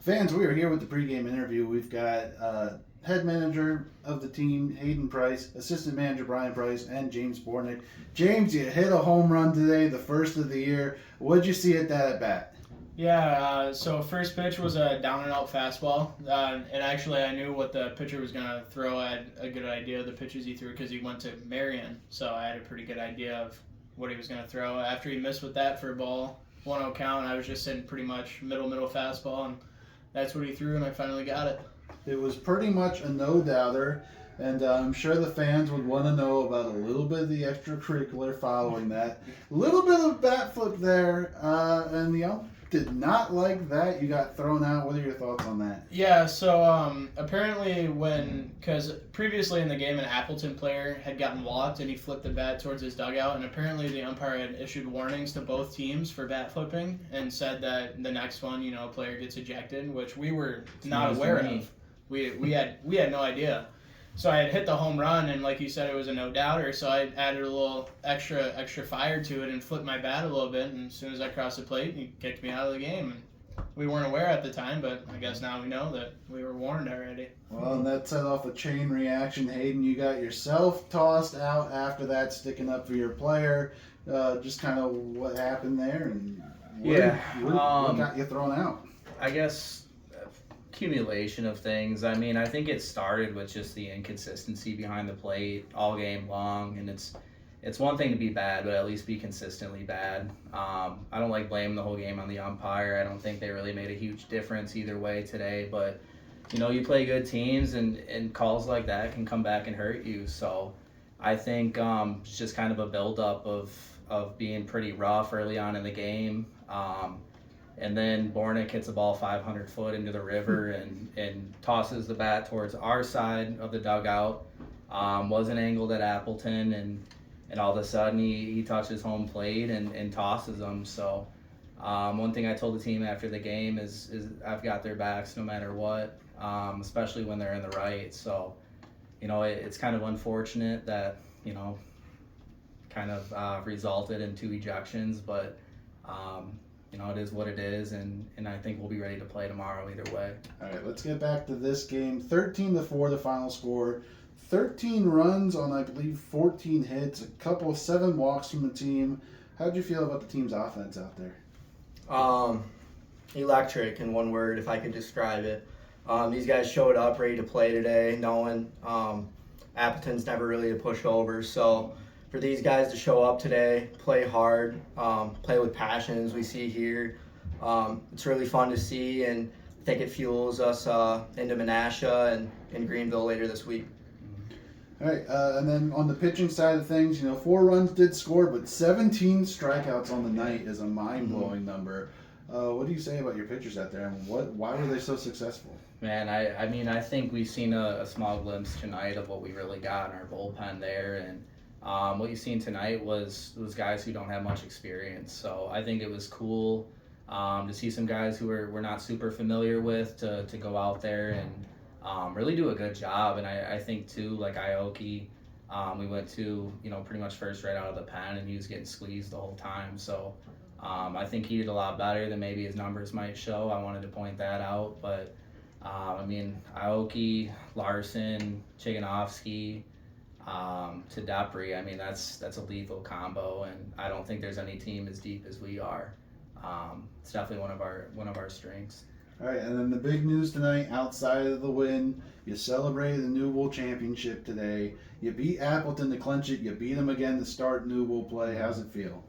Fans, we are here with the pregame interview. We've got head manager of the team, Haydon Price, assistant manager, Brian Price, and James Bornick. James, you hit a home run today, the first of the year. What did you see at that at bat? Yeah, so first pitch was a down and out fastball. And actually, I knew what the pitcher was going to throw. I had a good idea of the pitches he threw because he went to Marion. So I had a pretty good idea of what he was going to throw. After he missed with that for a ball, 1-0 count, I was just sitting pretty much middle fastball. And that's what he threw, and I finally got it. It was pretty much a no-doubter, and I'm sure the fans would want to know about a little bit of the extracurricular following that. A little bit of bat flip there, and the ump did not like that. You got thrown out. What are your thoughts on that? Yeah, so apparently because previously in the game an Appleton player had gotten walked and he flipped the bat towards his dugout, and apparently the umpire had issued warnings to both teams for bat flipping and said that the next one, a player gets ejected, which we were not aware of. We had no idea. So I had hit the home run, and like you said, it was a no-doubter, so I added a little extra fire to it and flipped my bat a little bit, and as soon as I crossed the plate, he kicked me out of the game. And we weren't aware at the time, but I guess now we know that we were warned already. Well, and that set off a chain reaction. Hayden, you got yourself tossed out after that, sticking up for your player. Just kind of what happened there, and what got you thrown out? I guess accumulation of things. I mean, I think it started with just the inconsistency behind the plate all game long, and it's one thing to be bad, but at least be consistently bad. I don't like blaming the whole game on the umpire. I don't think they really made a huge difference either way today, but you play good teams, and calls like that can come back and hurt you. So I think it's just kind of a buildup of being pretty rough early on in the game. And then Bornick hits the ball 500 foot into the river and tosses the bat towards our side of the dugout. Wasn't angled at Appleton, and all of a sudden he touches home plate and tosses them. So one thing I told the team after the game is I've got their backs no matter what, especially when they're in the right. So, it's kind of unfortunate that, kind of resulted in 2 ejections, but it is what it is, and I think we'll be ready to play tomorrow either way. All right, let's get back to this game. 13-4, the final score. 13 runs on, I believe, 14 hits, 7 walks from the team. How did you feel about the team's offense out there? Electric, in one word, if I could describe it. These guys showed up ready to play today, knowing Appleton's never really a pushover, so for these guys to show up today, play hard, play with passion as we see here. It's really fun to see, and I think it fuels us into Menasha and in Greenville later this week. All right, and then on the pitching side of things, 4 runs did score, but 17 strikeouts on the night is a mind-blowing number. What do you say about your pitchers out there, and why were they so successful? Man, I think we've seen a small glimpse tonight of what we really got in our bullpen there, and what you've seen tonight was guys who don't have much experience. So I think it was cool to see some guys who we're not super familiar with to go out there and really do a good job. And I think too, like Aoki, we went to pretty much first right out of the pen, and he was getting squeezed the whole time. So I think he did a lot better than maybe his numbers might show. I wanted to point that out, but Aoki, Larson, Chiganovsky, to Dapri, that's a lethal combo, and I don't think there's any team as deep as we are. It's definitely one of our strengths. All right, and then the big news tonight, outside of the win, you celebrated the New Wool Championship today. You beat Appleton to clinch it. You beat them again to start New Wool play. How's it feel?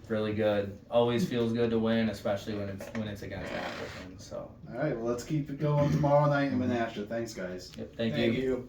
Really good. Always feels good to win, especially when it's against Appleton. So. All right, well, let's keep it going tomorrow night in Menasha. Thanks, guys. Yep, thank Thank you. you.